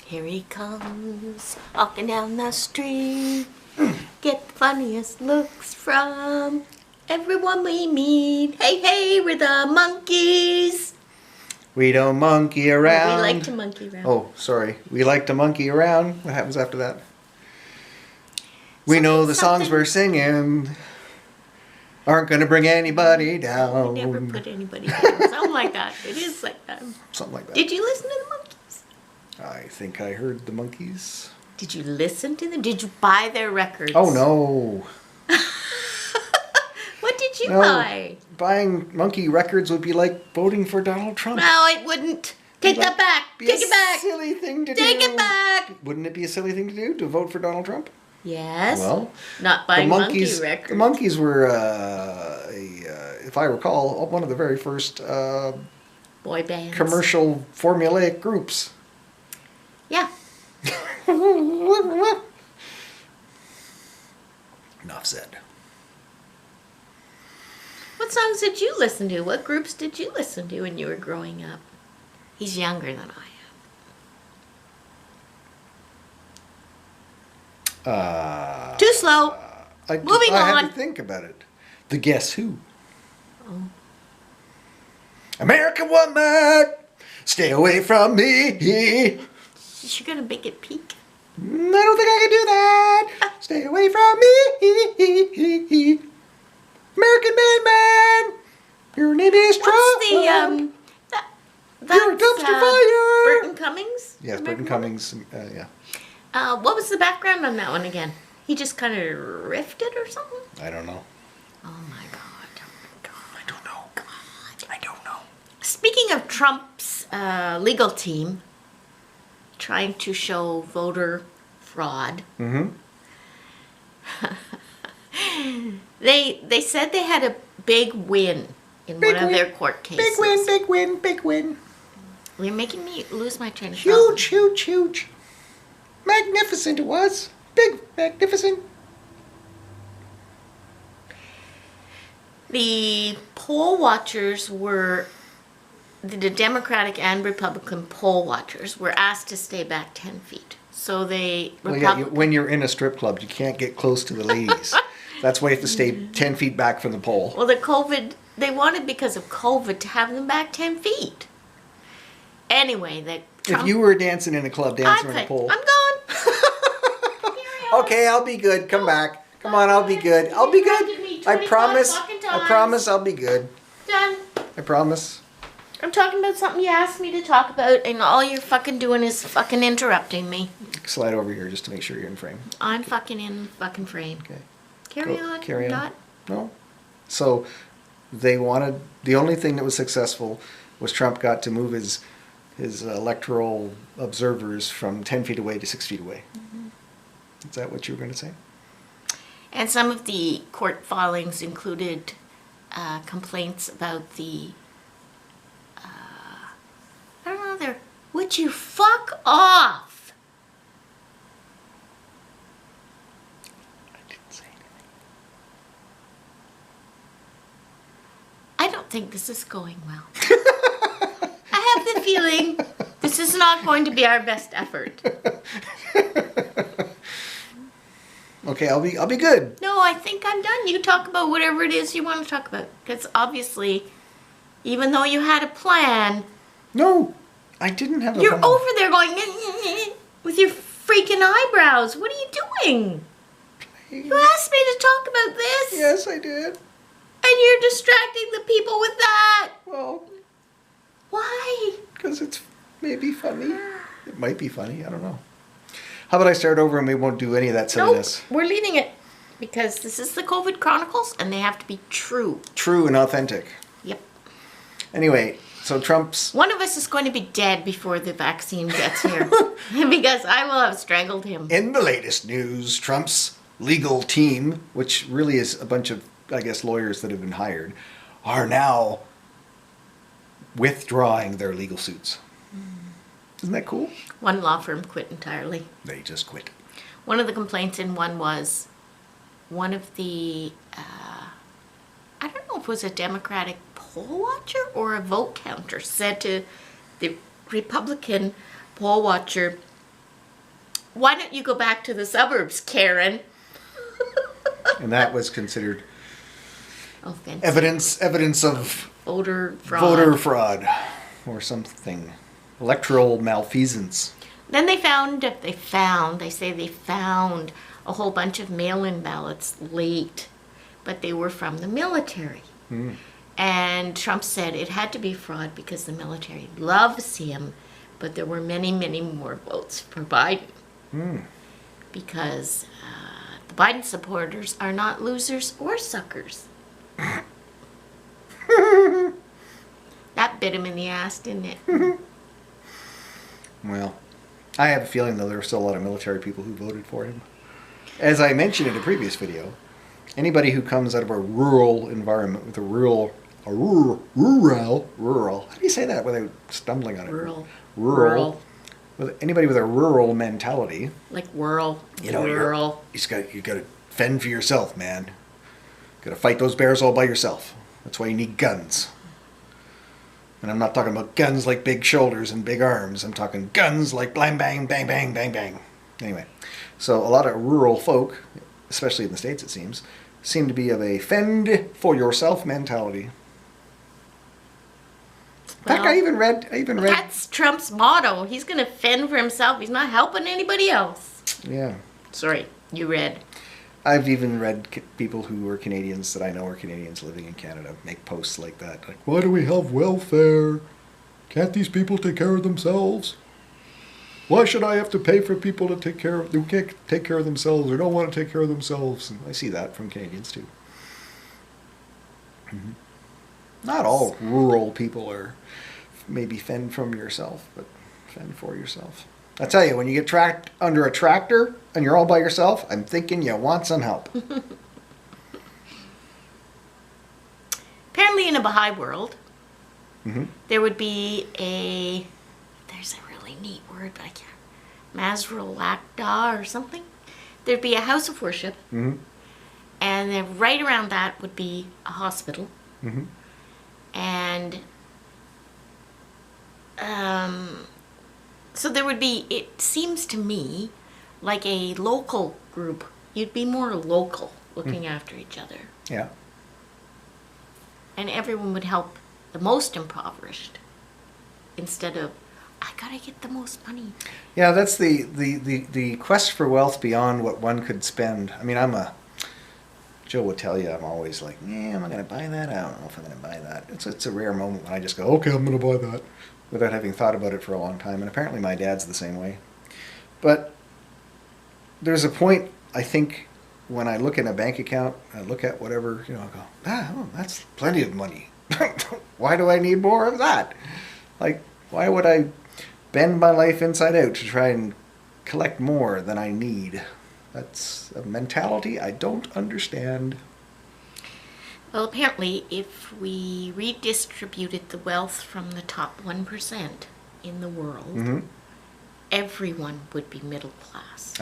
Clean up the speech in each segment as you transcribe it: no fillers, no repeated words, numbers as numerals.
Here he comes, walking down the street. Get the funniest looks from everyone we meet. Hey, hey, we're the monkeys. We don't monkey around. We like to monkey around. Oh, sorry. We like to monkey around. What happens after that? We know the songs we're singing aren't going to bring anybody down. We never put anybody down. Something like that. It is like that. Something like that. Did you listen to the monkeys? I think I heard the monkeys. Did you listen to them? Did you buy their records? Oh, no. What did you buy? Buying monkey records would be like voting for Donald Trump. No, it wouldn't. Take that back. Take it back. Silly thing to do. Take it back. Wouldn't it be a silly thing to do, to vote for Donald Trump? Yes. Well, not buying monkey records. The monkeys were, if I recall, one of the very first boy bands. Commercial formulaic groups. Yeah. Enough said. What songs did you listen to? What groups did you listen to when you were growing up? He's younger than I am. Too slow. Moving on. I had to think about it. The Guess Who. Oh. American woman, stay away from me. You're going to make it peak. I don't think I can do that. Stay away from me. American man. Your name is Trump. What's the, that's, you're a dumpster fire. Burton Cummings? Yes, Burton Cummings, yeah. What was the background on that one again? He just kind of riffed it or something? I don't know. Oh my God. Oh my God. I don't know. God. I don't know. Speaking of Trump's legal team trying to show voter fraud, they said they had a big win in one of their court cases. Big win. You're making me lose my train of thought. Huge. Magnificent it was. Big, magnificent. The poll watchers were, the Democratic and Republican poll watchers were asked to stay back 10 feet. So they... when you're in a strip club, you can't get close to the ladies. That's why you have to stay 10 feet back from the pole. Well, they wanted, because of COVID, to have them back 10 feet. Anyway, if you were dancing in a club, dancing in a pole... I'm gone. Okay, I'll be good. Come back. Come on, I'll be good. I'll be good. I promise. I'll be good. Done. I promise. I'm talking about something you asked me to talk about, and all you're fucking doing is fucking interrupting me. Slide over here just to make sure you're in frame. I'm fucking in fucking frame. Okay. Carry on. No. So they wanted, the only thing that was successful was Trump got to move his electoral observers from 10 feet away to 6 feet away. Is that what you were going to say? And some of the court filings included complaints about the, I don't know, would you fuck off? I didn't say anything. I don't think this is going well. I have the feeling this is not going to be our best effort. Okay, I'll be good. No, I think I'm done. You talk about whatever it is you want to talk about. Because obviously, even though you had a plan... No, I didn't have a plan. You're over there going... with your freaking eyebrows. What are you doing? You asked me to talk about this. Yes, I did. And you're distracting the people with that. Well... Why? Because it's maybe funny. It might be funny. I don't know. How about I start over and we won't do any of that silliness? Nope, we're leaving it. Because this is the COVID Chronicles and they have to be true. True and authentic. Yep. Anyway, so Trump's... One of us is going to be dead before the vaccine gets here. Because I will have strangled him. In the latest news, Trump's legal team, which really is a bunch of, I guess, lawyers that have been hired, are now withdrawing their legal suits. Isn't that cool? One law firm quit entirely. They just quit. One of the complaints in one was one of the, I don't know if it was a Democratic poll watcher or a vote counter, said to the Republican poll watcher, why don't you go back to the suburbs, Karen? And that was considered Offensive. evidence of Voter fraud. voter fraud or something. Electoral malfeasance. Then they say they found a whole bunch of mail-in ballots late, but they were from the military. And Trump said it had to be fraud because the military loves him, but there were many, many more votes for Biden. Because the Biden supporters are not losers or suckers. That bit him in the ass, didn't it? Well, I have a feeling, though, there are still a lot of military people who voted for him. As I mentioned in a previous video, anybody who comes out of a rural environment with a rural, how do you say that without stumbling on it? Rural. With anybody with a rural mentality. Like rural. You know, rural. You got to fend for yourself, man. Got to fight those bears all by yourself. That's why you need guns. And I'm not talking about guns like big shoulders and big arms. I'm talking guns like bang, bang, bang, bang, bang, bang. Anyway, so a lot of rural folk, especially in the States it seem to be of a fend for yourself mentality. In fact, I even read. That's Trump's motto. He's going to fend for himself. He's not helping anybody else. Yeah. Sorry, you read. I've even read people who are Canadians that I know are Canadians living in Canada make posts like that. Like, why do we have welfare? Can't these people take care of themselves? Why should I have to pay for people to take care of, who can't take care of themselves or don't want to take care of themselves? And I see that from Canadians too. Not all rural people are maybe fend from yourself, but fend for yourself. I tell you, when you get trapped under a tractor and you're all by yourself, I'm thinking you want some help. Apparently in a Baha'i world, there would be there's a really neat word, but I can't, Masrul Akda or something. There'd be a house of worship, and then right around that would be a hospital. And so there would be, it seems to me, like a local group. You'd be more local, looking after each other. Yeah. And everyone would help the most impoverished instead of, I gotta get the most money. Yeah, that's the quest for wealth beyond what one could spend. I mean, Joe would tell you, I'm always like, am I going to buy that? I don't know if I'm going to buy that. It's a rare moment when I just go, okay, I'm going to buy that, without having thought about it for a long time. And apparently my dad's the same way. But there's a point, I think, when I look in a bank account, I look at whatever, I go, that's plenty of money. Why do I need more of that? Like, why would I bend my life inside out to try and collect more than I need? That's a mentality I don't understand. Well, apparently, if we redistributed the wealth from the top 1% in the world, everyone would be middle class.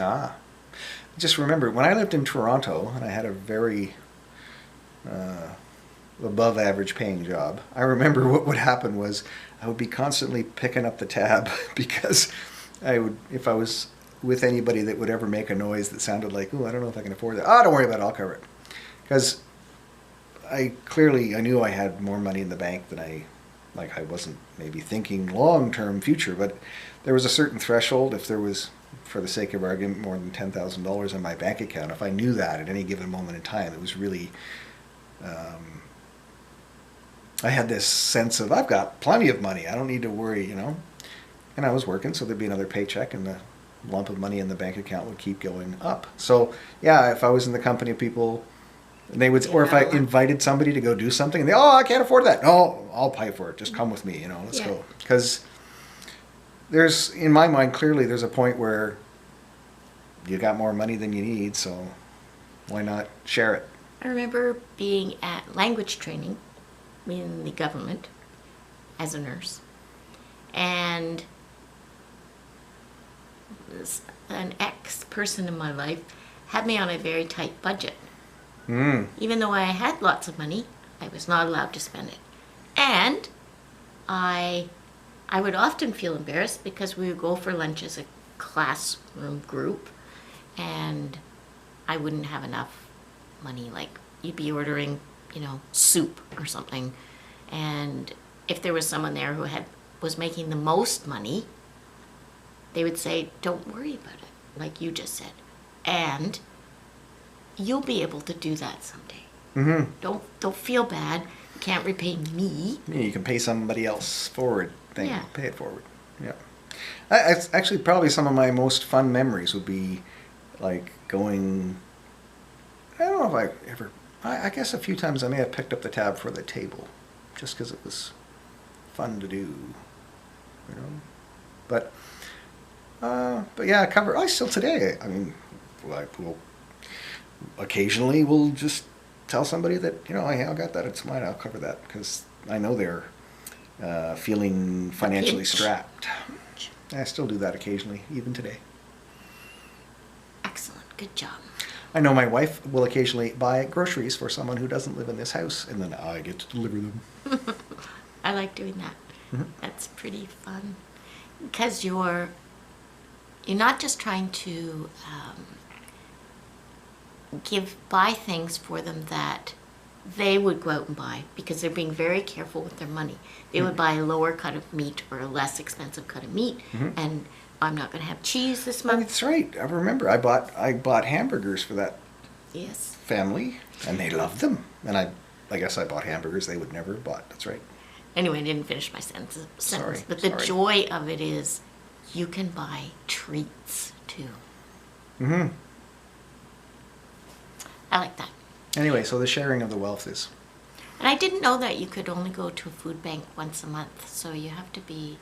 Just remember, when I lived in Toronto, and I had a very above average paying job, I remember what would happen was I would be constantly picking up the tab because if I was with anybody that would ever make a noise that sounded like, I don't know if I can afford that. Don't worry about it, I'll cover it. Because I knew I had more money in the bank than I wasn't maybe thinking long-term future, but there was a certain threshold. If there was, for the sake of argument, more than $10,000 in my bank account, if I knew that at any given moment in time, it was really, I had this sense of, I've got plenty of money, I don't need to worry, And I was working, so there'd be another paycheck, and the lump of money in the bank account would keep going up. So, yeah, if I was in the company of people, they would, or if I invited somebody to go do something, and they, I can't afford that. No, I'll pay for it. Just come with me, let's go. Because there's, in my mind, clearly there's a point where you got more money than you need, so why not share it? I remember being at language training in the government as a nurse, and an ex-person in my life had me on a very tight budget. Even though I had lots of money, I was not allowed to spend it. And I would often feel embarrassed because we would go for lunch as a classroom group, and I wouldn't have enough money. Like, you'd be ordering, soup or something, and if there was someone there who was making the most money, they would say, don't worry about it, like you just said, and you'll be able to do that someday. Mm-hmm. Don't feel bad. You can't repay me. Yeah, you can pay somebody else forward. Yeah. Pay it forward. Yeah. It's actually probably some of my most fun memories would be like going. I don't know if I ever. I guess a few times I may have picked up the tab for the table, just because it was fun to do. But yeah, cover. I still today. I mean, we'll occasionally we'll just tell somebody that hey, I got that. It's mine. I'll cover that because I know they're feeling financially strapped. I still do that occasionally, even today. Excellent. Good job. I know my wife will occasionally buy groceries for someone who doesn't live in this house, and then I get to deliver them. I like doing that. Mm-hmm. That's pretty fun. Because you're not just trying to buy things for them that they would go out and buy, because they're being very careful with their money. They would buy a lower cut of meat or a less expensive cut of meat, and I'm not going to have cheese this Oh, month. that's right. I remember I bought hamburgers for that Yes. family, and they loved them. And I guess I bought hamburgers they would never have bought. That's right. Anyway, I didn't finish my sentence. Sorry, But the sorry. joy of it is you can buy treats too. Mm-hmm. I like that. Anyway, so the sharing of the wealth is. And I didn't know that you could only go to a food bank once a month, so you have to be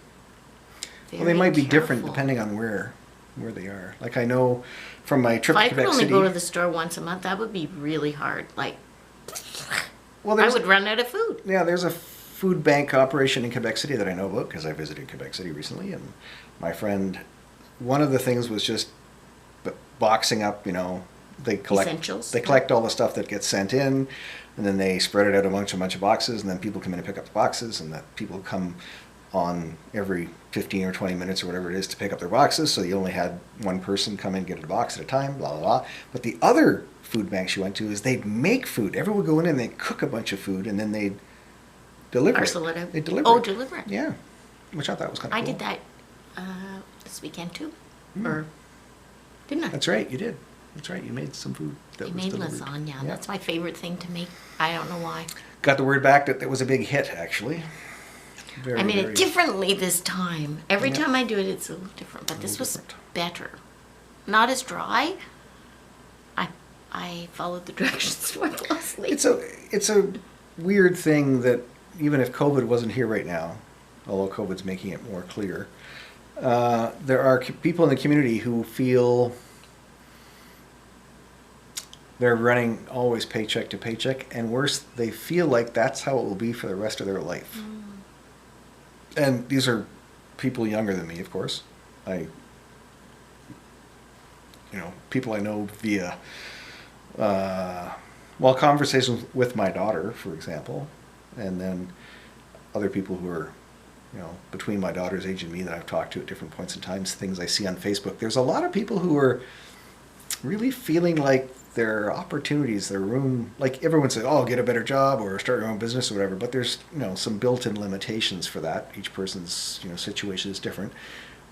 very Well, they might be different careful. depending on where they are. Like I know from my trip If to I could Quebec only City. go to the store once a month, that would be really hard. Like, well, I would run out of food. Yeah, there's a food bank operation in Quebec City that I know about because I visited Quebec City recently, and my friend, one of the things was just boxing up. They collect Essentials. They collect all the stuff that gets sent in, and then they spread it out a bunch of boxes, and then people come in and pick up the boxes, and that people come on every 15 or 20 minutes or whatever it is to pick up their boxes. So you only had one person come in and get a box at a time. Blah blah blah. But the other food banks you went to is they'd make food. Everyone would go in and they'd cook a bunch of food, and then they'd deliver Parcel it out. They deliver Oh, it. deliver it. Yeah, which I thought was kind of I cool. did that this weekend too. Or didn't I? That's right, you did. That's right, you made some food that I was made delivered. lasagna. Yeah. That's my favorite thing to make. I don't know why. Got the word back that it was a big hit, actually. Very, I made very- it differently this time. Every Yeah. time I do it, it's a little different. But this was different. better. Not as dry. I followed the directions more closely. It's a weird thing that even if COVID wasn't here right now, although COVID's making it more clear, there are people in the community who feel they're running always paycheck to paycheck, and worse, they feel like that's how it will be for the rest of their life. And these are people younger than me, of course. People I know via, conversations with my daughter, for example, and then other people who are, between my daughter's age and me that I've talked to at different points in time, things I see on Facebook. There's a lot of people who are really feeling like their opportunities, their room, like everyone says, oh, get a better job or start your own business or whatever, but there's, some built-in limitations for that. Each person's, situation is different.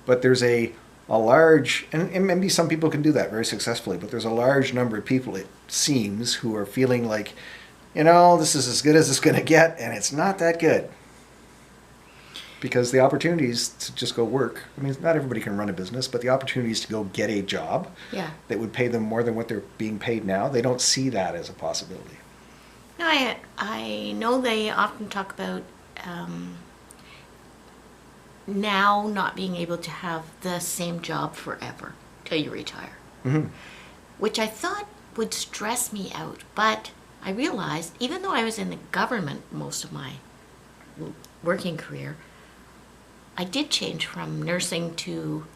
But there's a large, and maybe some people can do that very successfully, but there's a large number of people, it seems, who are feeling like, this is as good as it's going to get, and it's not that good. Because the opportunities to just go work, not everybody can run a business, but the opportunities to go get a job that would pay them more than what they're being paid now, they don't see that as a possibility. No, I know they often talk about now not being able to have the same job forever till you retire, which I thought would stress me out. But I realized, even though I was in the government most of my working career, I did change from nursing to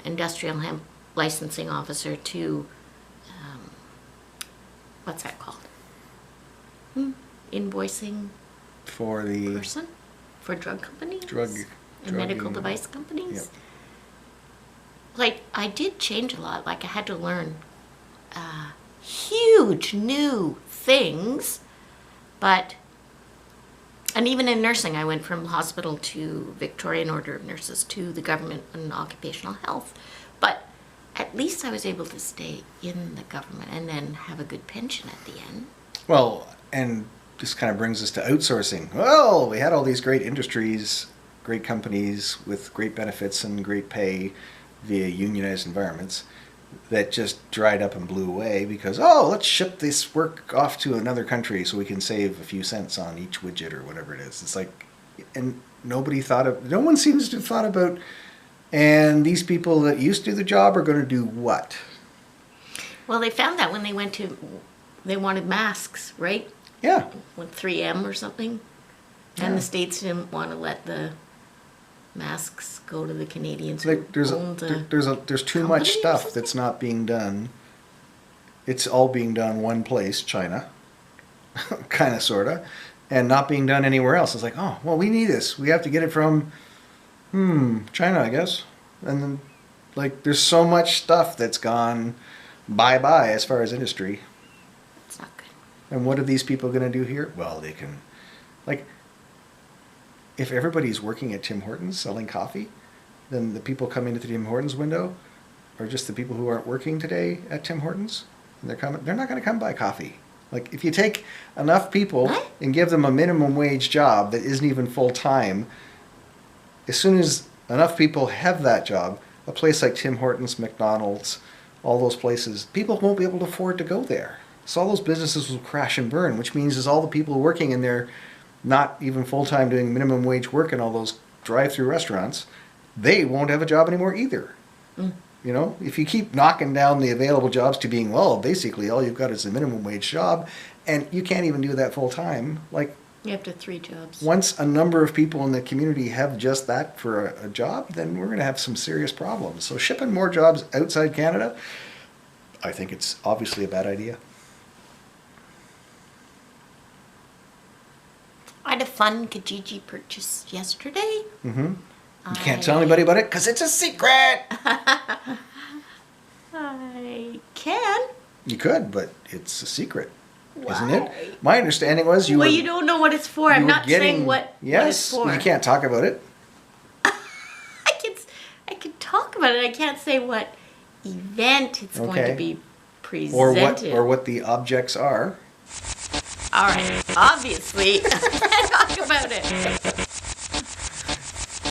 industrial hemp licensing officer to, what's that called? Invoicing For the person for drug companies drug and medical drugging- device companies. Yep. like, I did change a lot. Like, I had to learn huge new things, and even in nursing, I went from hospital to Victorian Order of Nurses to the government and occupational health. But at least I was able to stay in the government and then have a good pension at the end. Well, and this kind of brings us to outsourcing. Well, we had all these great industries, great companies with great benefits and great pay via unionized environments that just dried up and blew away because, oh, let's ship this work off to another country so we can save a few cents on each widget or whatever it is. It's like, and no one seems to have thought about, and these people that used to do the job are going to do what? Well, they found that when they wanted masks, right? Yeah. With 3M or something. Yeah. And the states didn't want to let the masks go to the Canadians. Like there's too much stuff that's not being done. It's all being done one place, China, kind of, sort of, and not being done anywhere else. It's like, oh, well, we need this. We have to get it from, China, I guess. And then, like, there's so much stuff that's gone bye-bye as far as industry. It's not good. And what are these people going to do here? Well, they can, like, if everybody's working at Tim Hortons selling coffee, then the people coming to the Tim Hortons window are just the people who aren't working today at Tim Hortons. And they're not going to come buy coffee. Like, if you take enough people and give them a minimum wage job that isn't even full time, as soon as enough people have that job, a place like Tim Hortons, McDonald's, all those places, people won't be able to afford to go there. So all those businesses will crash and burn, which means is all the people working in there, not even full-time doing minimum wage work in all those drive-through restaurants, they won't have a job anymore either. You know, if you keep knocking down the available jobs to being, well, basically all you've got is a minimum wage job, and you can't even do that full-time, like, You have to have 3 jobs. once a number of people in the community have just that for a job, then we're going to have some serious problems. So shipping more jobs outside Canada, I think it's obviously a bad idea. I had a fun Kijiji purchase yesterday. Mm-hmm. You can't tell anybody about it because it's a secret. I can. You could, but it's a secret, isn't Why? it? My understanding was you Well, were. you don't know what it's for. I'm not saying what it's for. You can't talk about it. I can talk about it. I can't say what event it's going to be presented. Or what the objects are. All right. Obviously, talk about it.